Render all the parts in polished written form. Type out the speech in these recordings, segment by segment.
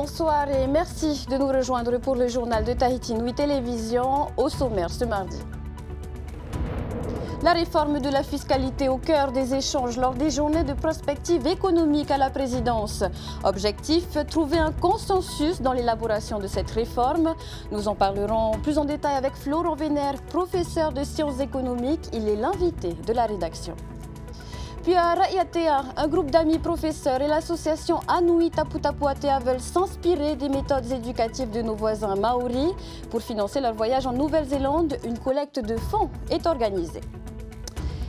bonsoir et merci de nous rejoindre pour le journal de Tahiti Nui Télévision au sommaire ce mardi. La réforme de la fiscalité au cœur des échanges lors des journées de prospective économique à la présidence. Objectif, trouver un consensus dans l'élaboration de cette réforme. Nous en parlerons plus en détail avec Florent Vénère, professeur de sciences économiques. Il est l'invité de la rédaction. Puis à Rayatea, un groupe d'amis professeurs et l'association Anui Tapu Tapu Atea veulent s'inspirer des méthodes éducatives de nos voisins maoris. Pour financer leur voyage en Nouvelle-Zélande, une collecte de fonds est organisée.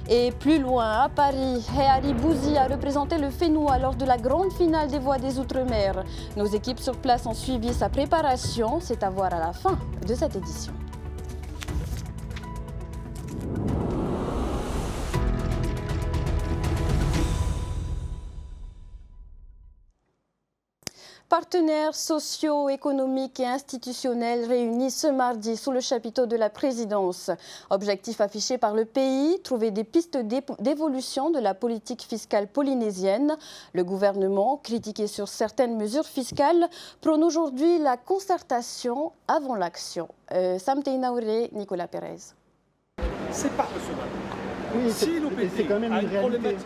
Et plus loin, à Paris, Heari Bouzi a représenté le Fénois lors de la grande finale des Voix des Outre-mer. Nos équipes sur place ont suivi sa préparation. C'est à voir à la fin de cette édition. Partenaires sociaux, économiques et institutionnels réunis ce mardi sous le chapiteau de la présidence. Objectif affiché par le pays, trouver des pistes d'évolution de la politique fiscale polynésienne. Le gouvernement, critiqué sur certaines mesures fiscales, prône aujourd'hui la concertation avant l'action. Sam Teinaouré, Nicolas Pérez. C'est pas recevable. Oui, c'est quand même une réalité.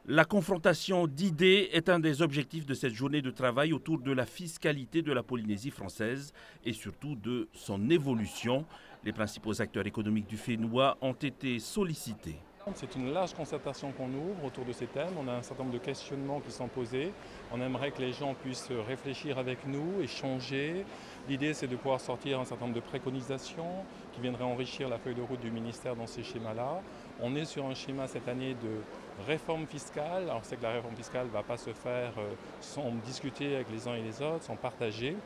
La confrontation d'idées est un des objectifs de cette journée de travail autour de la fiscalité de la Polynésie française et surtout de son évolution. Les principaux acteurs économiques du Fénois ont été sollicités. C'est une large concertation qu'on ouvre autour de ces thèmes. On a un certain nombre de questionnements qui sont posés. On aimerait que les gens puissent réfléchir avec nous, échanger. L'idée, c'est de pouvoir sortir un certain nombre de préconisations qui viendraient enrichir la feuille de route du ministère dans ces schémas-là. On est sur un schéma cette année de réforme fiscale. Alors, c'est que la réforme fiscale ne va pas se faire sans discuter avec les uns et les autres, sans partager.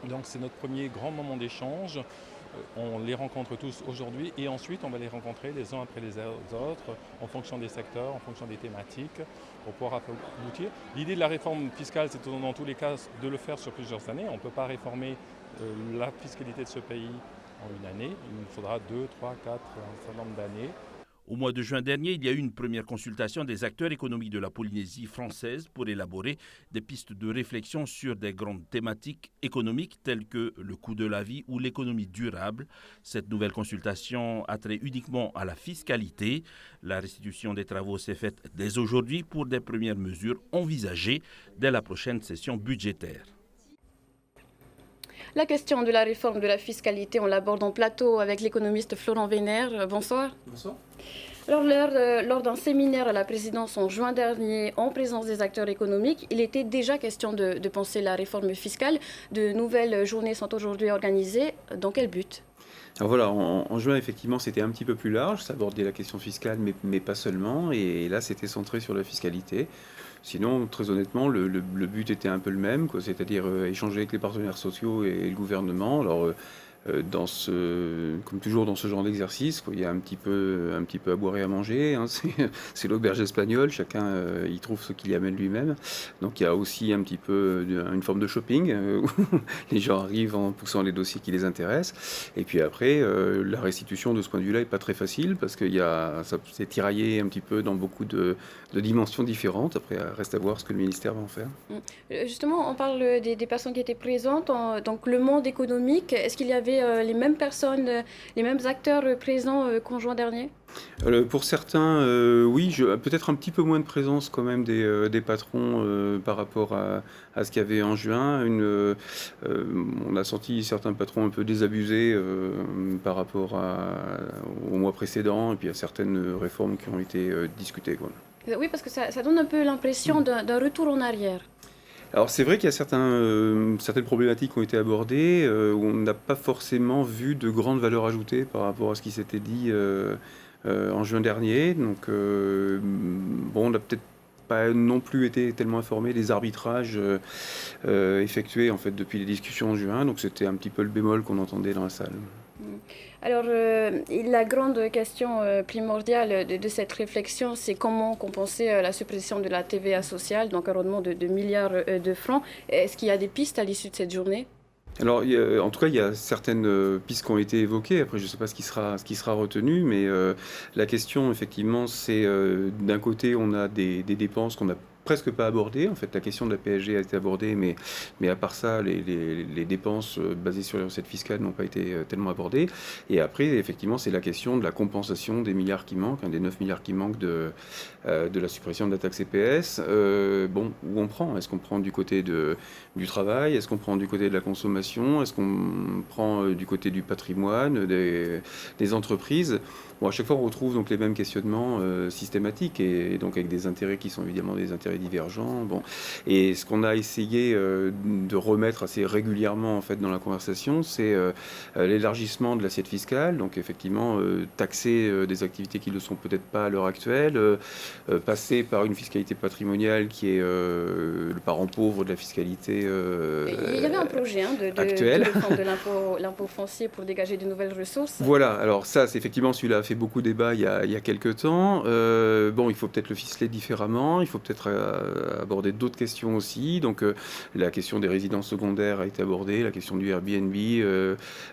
Donc, c'est notre premier grand moment d'échange. On les rencontre tous aujourd'hui et ensuite on va les rencontrer les uns après les autres en fonction des secteurs, en fonction des thématiques pour pouvoir aboutir. L'idée de la réforme fiscale, c'est dans tous les cas de le faire sur plusieurs années. On ne peut pas réformer la fiscalité de ce pays en une année. Il nous faudra 2, 3, 4, un certain nombre d'années. Au mois de juin dernier, il y a eu une première consultation des acteurs économiques de la Polynésie française pour élaborer des pistes de réflexion sur des grandes thématiques économiques telles que le coût de la vie ou l'économie durable. Cette nouvelle consultation a trait uniquement à la fiscalité. La restitution des travaux s'est faite dès aujourd'hui pour des premières mesures envisagées dès la prochaine session budgétaire. La question de la réforme de la fiscalité, on l'aborde en plateau avec l'économiste Florent Vénère. Bonsoir. Bonsoir. Alors, lors d'un séminaire à la présidence en juin dernier, en présence des acteurs économiques, il était déjà question de penser la réforme fiscale. De nouvelles journées sont aujourd'hui organisées. Dans quel but ? Alors voilà, en juin, effectivement, c'était un petit peu plus large. Ça abordait la question fiscale, mais pas seulement. Et là, c'était centré sur la fiscalité. Sinon, très honnêtement, le but était un peu le même, quoi, c'est-à-dire échanger avec les partenaires sociaux et le gouvernement. Alors, comme toujours dans ce genre d'exercice, il y a un petit peu à boire et à manger, hein, c'est l'auberge espagnole, chacun y trouve ce qu'il y amène lui-même. Donc il y a aussi un petit peu une forme de shopping, où les gens arrivent en poussant les dossiers qui les intéressent. Et puis après, la restitution de ce point de vue-là n'est pas très facile, parce que ça s'est tiraillé un petit peu dans beaucoup de dimensions différentes. Après, reste à voir ce que le ministère va en faire. Justement, on parle des personnes qui étaient présentes, donc le monde économique. Est-ce qu'il y avait les mêmes personnes, les mêmes acteurs présents qu'en juin dernier ? Pour certains, oui, peut-être un petit peu moins de présence quand même des patrons par rapport à ce qu'il y avait en juin. On a senti certains patrons un peu désabusés par rapport au mois précédent et puis à certaines réformes qui ont été discutées, quoi. Oui, parce que ça donne un peu l'impression d'un retour en arrière. Alors c'est vrai qu'il y a certaines problématiques qui ont été abordées où on n'a pas forcément vu de grande valeur ajoutée par rapport à ce qui s'était dit en juin dernier. Donc on n'a peut-être pas non plus été tellement informé des arbitrages effectués en fait depuis les discussions en juin. Donc c'était un petit peu le bémol qu'on entendait dans la salle. Alors, la grande question primordiale de cette réflexion, c'est comment compenser la suppression de la TVA sociale, donc un rendement de milliards de francs. Est-ce qu'il y a des pistes à l'issue de cette journée ? Alors, en tout cas, il y a certaines pistes qui ont été évoquées. Après, je ne sais pas ce qui sera retenu, mais la question, effectivement, c'est d'un côté, on a des dépenses qu'on n'a presque pas abordé. En fait, la question de la PSG a été abordée, mais à part ça, les dépenses basées sur les recettes fiscales n'ont pas été tellement abordées. Et après, effectivement, c'est la question de la compensation des milliards qui manquent, des 9 milliards qui manquent de la suppression de la taxe EPS. Bon, où on prend? Est-ce qu'on prend du côté du travail? Est-ce qu'on prend du côté de la consommation? Est-ce qu'on prend du côté du patrimoine, des entreprises? Bon, à chaque fois, on retrouve donc les mêmes questionnements systématiques et donc avec des intérêts qui sont évidemment des intérêts divergents. Bon. Et ce qu'on a essayé de remettre assez régulièrement en fait dans la conversation, c'est l'élargissement de l'assiette fiscale. Donc effectivement, taxer des activités qui ne le sont peut-être pas à l'heure actuelle, passer par une fiscalité patrimoniale qui est le parent pauvre de la fiscalité Il y avait un projet actuelle. de réforme de l'impôt foncier pour dégager de nouvelles ressources. Voilà, alors ça, c'est effectivement celui-là fait beaucoup débat il y a quelques temps. Bon, il faut peut-être le ficeler différemment, il faut peut-être aborder d'autres questions aussi. Donc la question des résidences secondaires a été abordée, la question du Airbnb,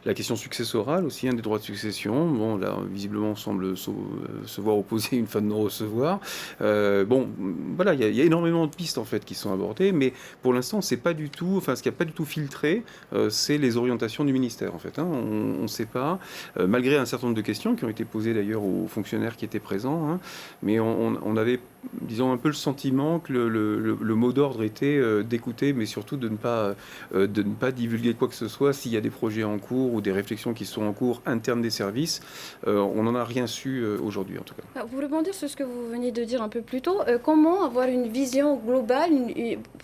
la question successorale aussi, des droits de succession. Bon, là, visiblement, on semble se voir opposer une fin de non-recevoir. Bon, voilà, il y a énormément de pistes en fait qui sont abordées, mais pour l'instant, c'est pas du tout, enfin, ce qui n'a pas du tout filtré, c'est les orientations du ministère en fait. On ne sait pas, malgré un certain nombre de questions qui ont été posées d'ailleurs aux fonctionnaires qui étaient présents, mais on avait, disons, un peu le sentiment que le mot d'ordre était d'écouter, mais surtout de ne pas divulguer quoi que ce soit s'il y a des projets en cours ou des réflexions qui sont en cours internes des services. On n'en a rien su aujourd'hui en tout cas. Vous rebondir sur ce que vous veniez de dire un peu plus tôt. Comment avoir une vision globale,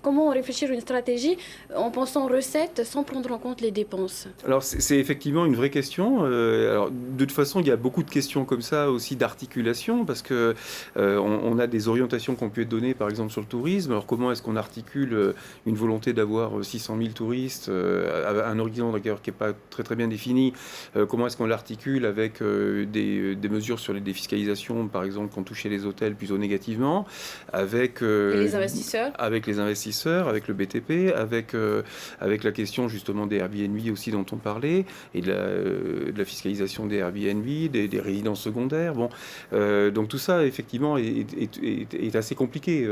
comment réfléchir une stratégie en pensant recettes sans prendre en compte les dépenses? Alors c'est effectivement une vraie question. Alors de toute façon, il y a beaucoup de questions comme ça aussi d'articulation parce que on a des orientations qui ont pu être données par exemple sur le tourisme. Alors comment est-ce qu'on articule une volonté d'avoir 600 000 touristes, un horizon d'ailleurs qui n'est pas très très bien défini? Comment est-ce qu'on l'articule avec des mesures sur les défiscalisations par exemple qui ont touché les hôtels plutôt négativement, avec les investisseurs, avec le BTP, avec la question justement des Airbnb aussi dont on parlait et de la fiscalisation des Airbnb, des résidences secondaires. Bon, donc tout ça effectivement est assez compliqué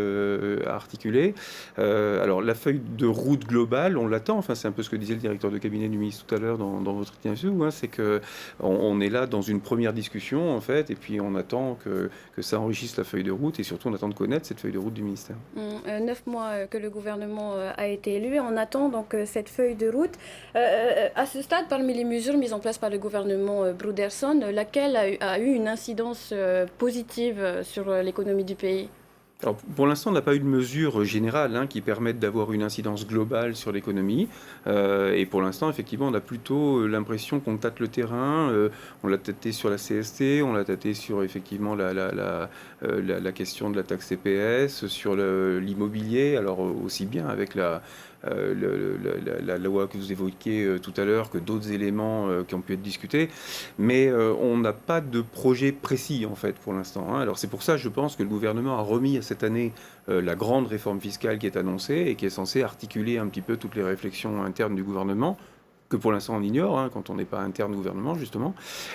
à articuler. Alors la feuille de route globale, on l'attend. Enfin, c'est un peu ce que disait le directeur de cabinet du ministre tout à l'heure dans votre interview. C'est que on est là dans une première discussion en fait, et puis on attend que ça enrichisse la feuille de route et surtout on attend de connaître cette feuille de route du ministère. 9 mois que le gouvernement a été élu, on attend donc cette feuille de route. À ce stade, parmi les mesures mises en place par le gouvernement Broederson, laquelle a eu une incidence positive sur l'économie du pays? Alors, pour l'instant, on n'a pas eu de mesures générales qui permettent d'avoir une incidence globale sur l'économie. Et pour l'instant, effectivement, on a plutôt l'impression qu'on tâte le terrain. On l'a tâté sur la CST, on l'a tâté sur effectivement la question de la taxe CPS, sur l'immobilier, alors aussi bien avec la loi que vous évoquiez tout à l'heure que d'autres éléments qui ont pu être discutés, mais on n'a pas de projet précis en fait pour l'instant. Alors c'est pour ça, je pense, que le gouvernement a remis cette année la grande réforme fiscale qui est annoncée et qui est censée articuler un petit peu toutes les réflexions internes du gouvernement, que pour l'instant on ignore, quand on n'est pas interne au gouvernement justement,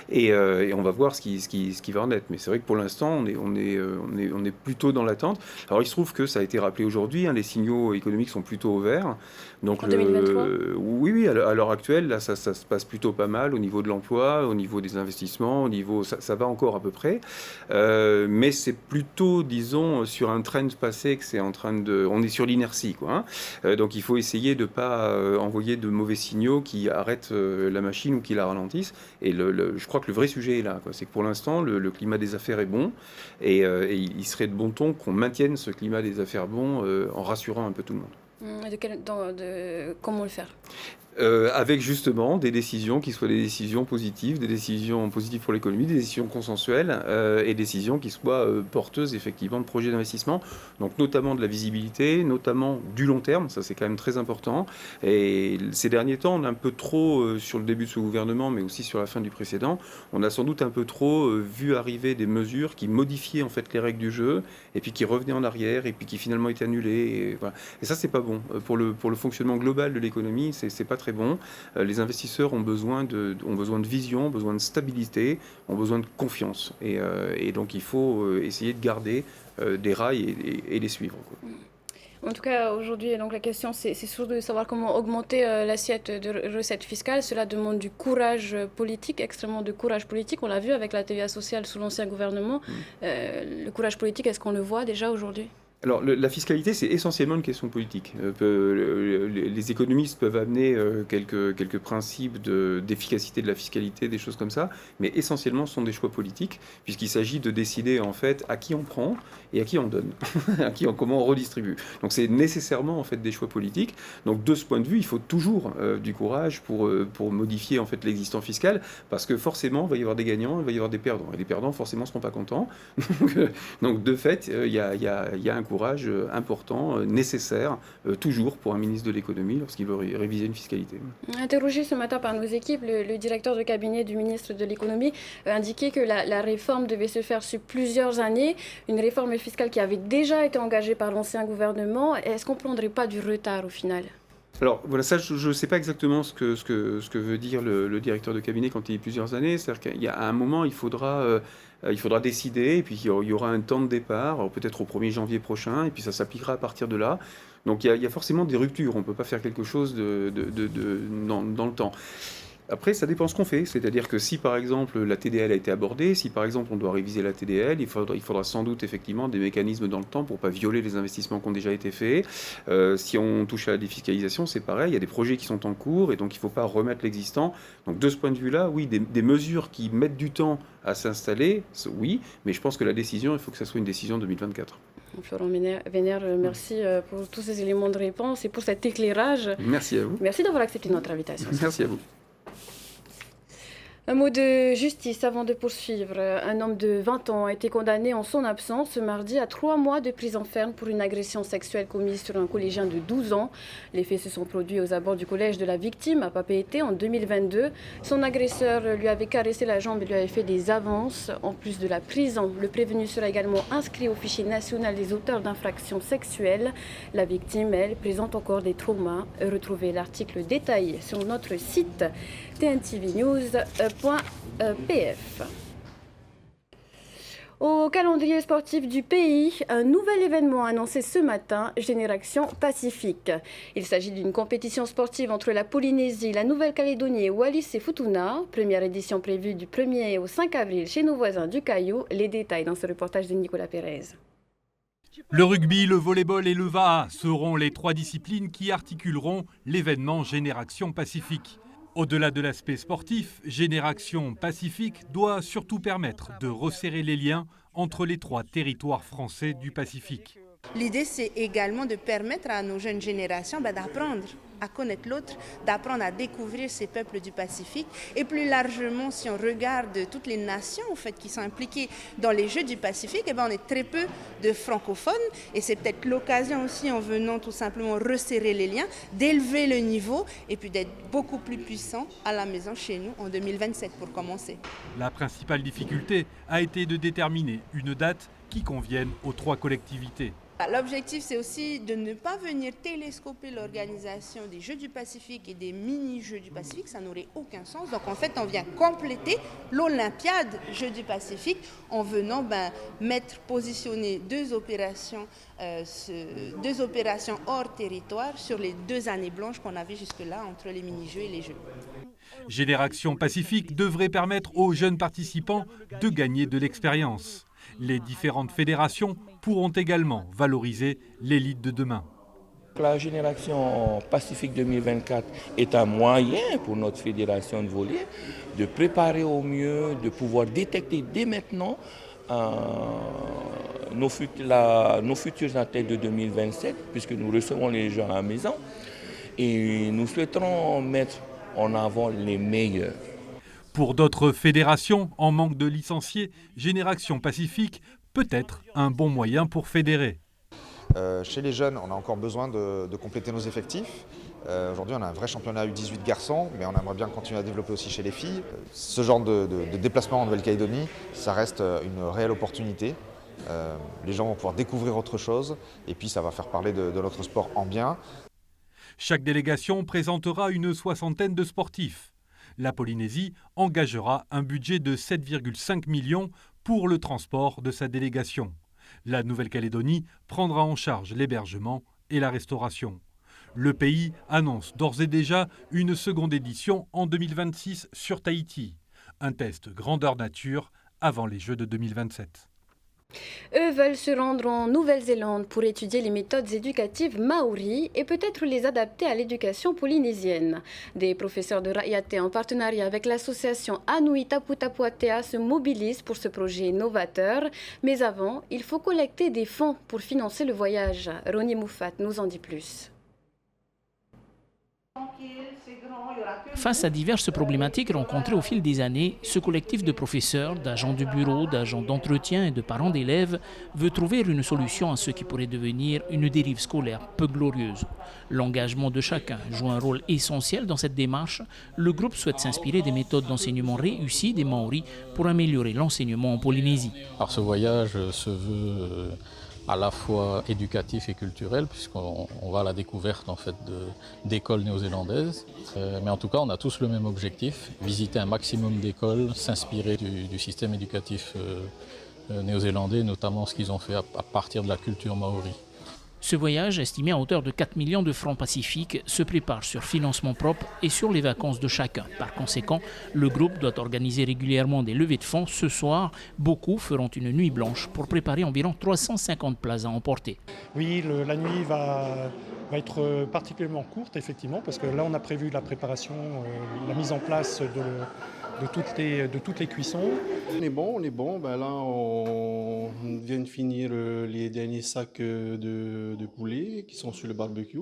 et on va voir ce qui va en être. Mais c'est vrai que pour l'instant on est plutôt dans l'attente. Alors il se trouve que ça a été rappelé aujourd'hui, les signaux économiques sont plutôt au vert. Donc en 2023 oui, à l'heure actuelle, là ça se passe plutôt pas mal au niveau de l'emploi, au niveau des investissements, au niveau ça va encore à peu près, mais c'est plutôt, disons, sur un trend passé que on est sur l'inertie, quoi. Donc il faut essayer de pas envoyer de mauvais signaux qui arrêtent la machine ou qui la ralentissent. Et je crois que le vrai sujet est là, quoi. C'est que pour l'instant, le climat des affaires est bon et il serait de bon ton qu'on maintienne ce climat des affaires bon en rassurant un peu tout le monde. Comment le faire? Avec justement des décisions qui soient des décisions positives pour l'économie, des décisions consensuelles et des décisions qui soient porteuses effectivement de projets d'investissement, donc notamment de la visibilité, notamment du long terme, ça c'est quand même très important. Et ces derniers temps, on a un peu trop, sur le début de ce gouvernement, mais aussi sur la fin du précédent, on a sans doute un peu trop vu arriver des mesures qui modifiaient en fait les règles du jeu et puis qui revenaient en arrière et puis qui finalement étaient annulées. Et, voilà. Et ça c'est pas bon. Pour le fonctionnement global de l'économie, c'est pas très bon. Les investisseurs ont besoin de vision, ont besoin de stabilité, ont besoin de confiance. Et donc il faut essayer de garder des rails et les suivre, quoi. En tout cas, aujourd'hui, donc la question, c'est surtout de savoir comment augmenter l'assiette de recettes fiscales. Cela demande du courage politique, extrêmement de courage politique. On l'a vu avec la TVA sociale sous l'ancien gouvernement. Le courage politique, est-ce qu'on le voit déjà aujourd'hui ? Alors, la fiscalité, c'est essentiellement une question politique. Les économistes peuvent amener quelques principes d'efficacité de la fiscalité, des choses comme ça, mais essentiellement, ce sont des choix politiques, puisqu'il s'agit de décider, en fait, à qui on prend et à qui on donne, comment on redistribue. Donc, c'est nécessairement, en fait, des choix politiques. Donc, de ce point de vue, il faut toujours du courage pour modifier, en fait, l'existant fiscal, parce que forcément, il va y avoir des gagnants, il va y avoir des perdants. Et les perdants, forcément, ne seront pas contents. Donc, de fait, il y a un courage important, nécessaire, toujours pour un ministre de l'économie lorsqu'il veut réviser une fiscalité. Interrogé ce matin par nos équipes, le directeur de cabinet du ministre de l'économie indiquait que la réforme devait se faire sur plusieurs années, une réforme fiscale qui avait déjà été engagée par l'ancien gouvernement. Est-ce qu'on ne prendrait pas du retard au final ? Alors voilà, ça je ne sais pas exactement ce que veut dire le directeur de cabinet quand il dit plusieurs années. C'est-à-dire qu'il y a un moment, il faudra décider, et puis il y aura un temps de départ, peut-être au 1er janvier prochain, et puis ça s'appliquera à partir de là. Donc il y a forcément des ruptures, on ne peut pas faire quelque chose dans le temps. Après, ça dépend ce qu'on fait. C'est-à-dire que si, par exemple, la TDL a été abordée, si, par exemple, on doit réviser la TDL, il faudra sans doute, effectivement, des mécanismes dans le temps pour ne pas violer les investissements qui ont déjà été faits. Si on touche à la défiscalisation, c'est pareil. Il y a des projets qui sont en cours et donc il ne faut pas remettre l'existant. Donc, de ce point de vue-là, oui, des mesures qui mettent du temps à s'installer, oui. Mais je pense que la décision, il faut que ça soit une décision 2024. Florent Vénère, merci pour tous ces éléments de réponse et pour cet éclairage. Merci à vous. Merci d'avoir accepté notre invitation. Merci à vous. Un mot de justice avant de poursuivre. Un homme de 20 ans a été condamné en son absence ce mardi à 3 mois de prison ferme pour une agression sexuelle commise sur un collégien de 12 ans. Les faits se sont produits aux abords du collège de la victime à Papeete en 2022. Son agresseur lui avait caressé la jambe et lui avait fait des avances. En plus de la prison, le prévenu sera également inscrit au fichier national des auteurs d'infractions sexuelles. La victime, elle, présente encore des traumas. Retrouvez l'article détaillé sur notre site tntvnews.pf. Au calendrier sportif du pays, un nouvel événement annoncé ce matin, Génération Pacifique. Il s'agit d'une compétition sportive entre la Polynésie, la Nouvelle-Calédonie et Wallis et Futuna. Première édition prévue du 1er au 5 avril chez nos voisins du Caillou. Les détails dans ce reportage de Nicolas Pérez. Le rugby, le volley-ball et le VAA seront les 3 disciplines qui articuleront l'événement Génération Pacifique. Au-delà de l'aspect sportif, Génération Pacifique doit surtout permettre de resserrer les liens entre les 3 territoires français du Pacifique. L'idée, c'est également de permettre à nos jeunes générations d'apprendre à connaître l'autre, d'apprendre à découvrir ces peuples du Pacifique. Et plus largement, si on regarde toutes les nations en fait, qui sont impliquées dans les Jeux du Pacifique, on est très peu de francophones. Et c'est peut-être l'occasion aussi, en venant tout simplement resserrer les liens, d'élever le niveau et puis d'être beaucoup plus puissant à la maison chez nous en 2027 pour commencer. La principale difficulté a été de déterminer une date qui convienne aux 3 collectivités. L'objectif, c'est aussi de ne pas venir télescoper l'organisation des Jeux du Pacifique et des mini-Jeux du Pacifique, ça n'aurait aucun sens. Donc en fait, on vient compléter l'Olympiade Jeux du Pacifique en venant positionner 2 opérations hors territoire sur les 2 années blanches qu'on avait jusque-là entre les mini-Jeux et les Jeux. Génération Pacifique devrait permettre aux jeunes participants de gagner de l'expérience. Les différentes fédérations pourront également valoriser l'élite de demain. La Génération Pacifique 2024 est un moyen pour notre fédération de volley de préparer au mieux, de pouvoir détecter dès maintenant nos futurs athlètes de 2027, puisque nous recevons les gens à la maison. Et nous souhaiterons mettre en avant les meilleurs. Pour d'autres fédérations en manque de licenciés, Génération Pacifique peut être un bon moyen pour fédérer. Chez les jeunes, on a encore besoin de compléter nos effectifs. Aujourd'hui, on a un vrai championnat U18 garçons, mais on aimerait bien continuer à développer aussi chez les filles. Ce genre de déplacement en Nouvelle-Calédonie, ça reste une réelle opportunité. Les gens vont pouvoir découvrir autre chose et puis ça va faire parler de notre sport en bien. Chaque délégation présentera une 60aine de sportifs. La Polynésie engagera un budget de 7,5 millions pour le transport de sa délégation. La Nouvelle-Calédonie prendra en charge l'hébergement et la restauration. Le pays annonce d'ores et déjà une seconde édition en 2026 sur Tahiti. Un test grandeur nature avant les Jeux de 2027. Eux veulent se rendre en Nouvelle-Zélande pour étudier les méthodes éducatives maoris et peut-être les adapter à l'éducation polynésienne. Des professeurs de Raiatea en partenariat avec l'association Anui Tapu Tapu Atea se mobilisent pour ce projet novateur. Mais avant, il faut collecter des fonds pour financer le voyage. Ronnie Moufat nous en dit plus. Face à diverses problématiques rencontrées au fil des années, ce collectif de professeurs, d'agents de bureau, d'agents d'entretien et de parents d'élèves veut trouver une solution à ce qui pourrait devenir une dérive scolaire peu glorieuse. L'engagement de chacun joue un rôle essentiel dans cette démarche. Le groupe souhaite s'inspirer des méthodes d'enseignement réussies des Maoris pour améliorer l'enseignement en Polynésie. Alors ce voyage se veut à la fois éducatif et culturel, puisqu'on va à la découverte en fait, d'écoles néo-zélandaises. Mais en tout cas, on a tous le même objectif, visiter un maximum d'écoles, s'inspirer du système éducatif néo-zélandais, notamment ce qu'ils ont fait à partir de la culture maori. Ce voyage, estimé à hauteur de 4 millions de francs pacifiques, se prépare sur financement propre et sur les vacances de chacun. Par conséquent, le groupe doit organiser régulièrement des levées de fonds. Ce soir, beaucoup feront une nuit blanche pour préparer environ 350 plats à emporter. Oui, la nuit va être particulièrement courte, effectivement, parce que là, on a prévu la préparation, la mise en place de toutes les cuissons. On est bon. Ben là, on vient de finir les derniers sacs de poulet qui sont sur le barbecue.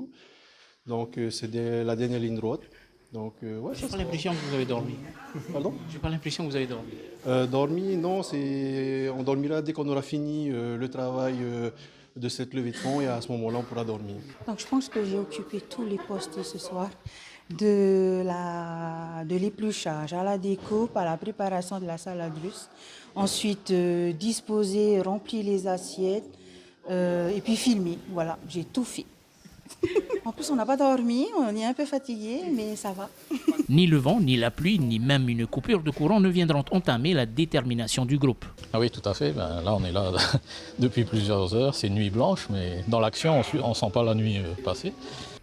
Donc, c'est la dernière ligne droite. Donc, ouais, j'ai pas l'impression que vous avez dormi. Pardon ? J'ai pas l'impression que vous avez dormi. Dormi, non. On dormira dès qu'on aura fini le travail de cette levée de fonds et à ce moment-là, on pourra dormir. Donc, je pense que j'ai occupé tous les postes ce soir. De l'épluchage à la découpe, à la préparation de la salade russe. Ensuite, disposer, remplir les assiettes et puis filmer. Voilà, j'ai tout fait. En plus, on n'a pas dormi, on est un peu fatigué, mais ça va. Ni le vent, ni la pluie, ni même une coupure de courant ne viendront entamer la détermination du groupe. Ah oui, tout à fait. Ben, là, on est là depuis plusieurs heures. C'est nuit blanche, mais dans l'action, on ne sent pas la nuit passer.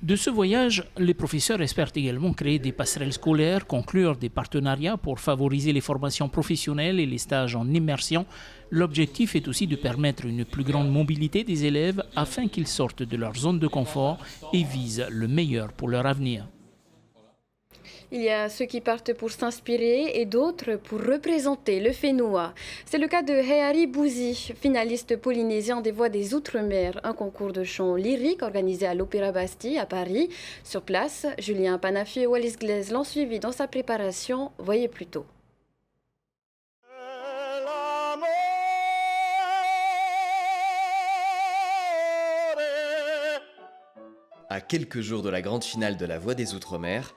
De ce voyage, les professeurs espèrent également créer des passerelles scolaires, conclure des partenariats pour favoriser les formations professionnelles et les stages en immersion. L'objectif est aussi de permettre une plus grande mobilité des élèves afin qu'ils sortent de leur zone de confort et visent le meilleur pour leur avenir. Il y a ceux qui partent pour s'inspirer et d'autres pour représenter le Fénois. C'est le cas de Heari Bouzi, finaliste polynésien des Voix des Outre-mer, un concours de chant lyrique organisé à l'Opéra Bastille à Paris. Sur place, Julien Panafi et Wallis Glaise l'ont suivi dans sa préparation. Voyez plus tôt. À quelques jours de la grande finale de la Voix des Outre-mer,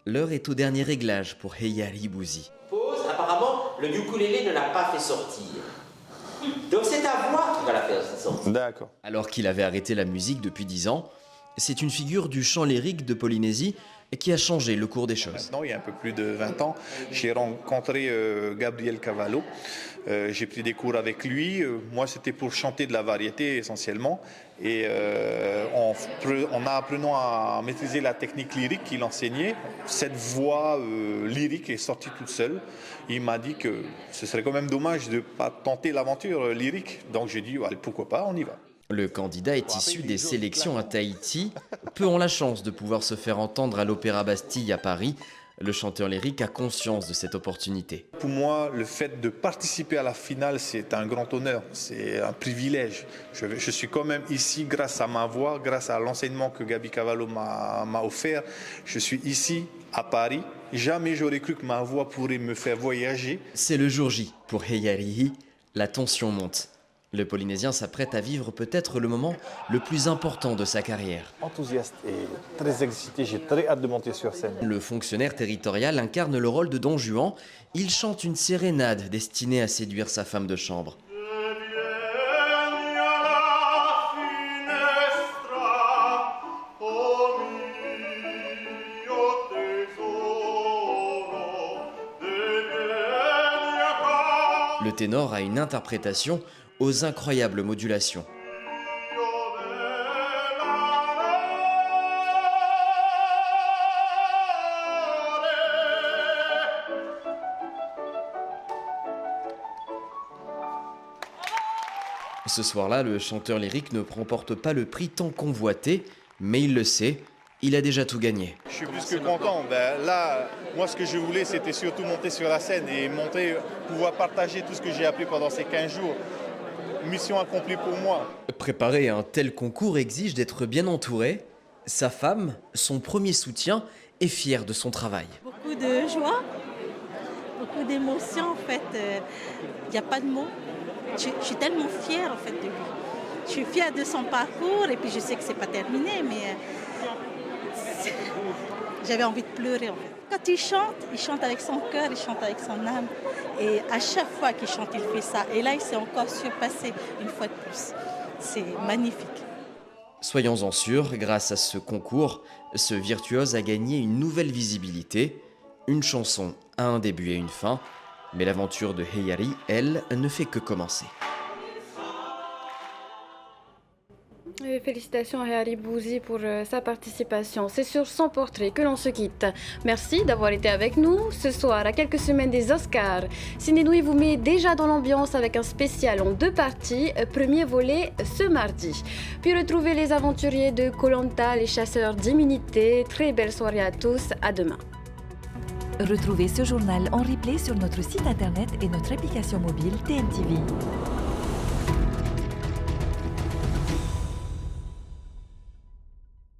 l'heure est au dernier réglage pour Heari Bouzi. Pause, apparemment, le ukulélé ne l'a pas fait sortir. Donc c'est ta voix qui va la faire sortir. D'accord. Alors qu'il avait arrêté la musique depuis 10 ans, c'est une figure du chant lyrique de Polynésie qui a changé le cours des choses. Maintenant, il y a un peu plus de 20 ans, j'ai rencontré Gabriel Cavallo. J'ai pris des cours avec lui. Moi, c'était pour chanter de la variété essentiellement. Et en apprenant à maîtriser la technique lyrique qu'il enseignait, cette voix lyrique est sortie toute seule. Il m'a dit que ce serait quand même dommage de ne pas tenter l'aventure lyrique. Donc j'ai dit, pourquoi pas, on y va. Le candidat est issu des sélections à Tahiti. Peu ont la chance de pouvoir se faire entendre à l'Opéra Bastille à Paris. Le chanteur lyrique a conscience de cette opportunité. Pour moi, le fait de participer à la finale, c'est un grand honneur, c'est un privilège. Je suis quand même ici grâce à ma voix, grâce à l'enseignement que Gabi Cavallo m'a offert. Je suis ici à Paris. Jamais j'aurais cru que ma voix pourrait me faire voyager. C'est le jour J pour Heari. La tension monte. Le Polynésien s'apprête à vivre peut-être le moment le plus important de sa carrière. Enthousiaste et très excité, j'ai très hâte de monter sur scène. Le fonctionnaire territorial incarne le rôle de Don Juan. Il chante une sérénade destinée à séduire sa femme de chambre. Le ténor a une interprétation aux incroyables modulations. Ce soir-là, le chanteur lyrique ne remporte pas le prix tant convoité, mais il le sait, il a déjà tout gagné. Je suis plus que content. Là, moi, ce que je voulais, c'était surtout monter sur la scène et pouvoir partager tout ce que j'ai appris pendant ces 15 jours. Mission accomplie pour moi. Préparer un tel concours exige d'être bien entouré. Sa femme, son premier soutien, est fière de son travail. Beaucoup de joie, beaucoup d'émotions en fait. Il n'y a pas de mots. Je suis tellement fière en fait de lui. Je suis fière de son parcours et puis je sais que c'est pas terminé, mais j'avais envie de pleurer en fait. Quand il chante avec son cœur, il chante avec son âme. Et à chaque fois qu'il chante, il fait ça. Et là, il s'est encore surpassé une fois de plus. C'est magnifique. Soyons-en sûrs, grâce à ce concours, ce virtuose a gagné une nouvelle visibilité. Une chanson a un début et une fin, mais l'aventure de Heyari, elle, ne fait que commencer. Et félicitations à Heyari Bouzi pour sa participation. C'est sur son portrait que l'on se quitte. Merci d'avoir été avec nous ce soir, à quelques semaines des Oscars. Ciné Nuit vous met déjà dans l'ambiance avec un spécial en 2 parties. Premier volet ce mardi. Puis retrouvez les aventuriers de Koh Lanta, les chasseurs d'immunité. Très belle soirée à tous. À demain. Retrouvez ce journal en replay sur notre site internet et notre application mobile TNTV.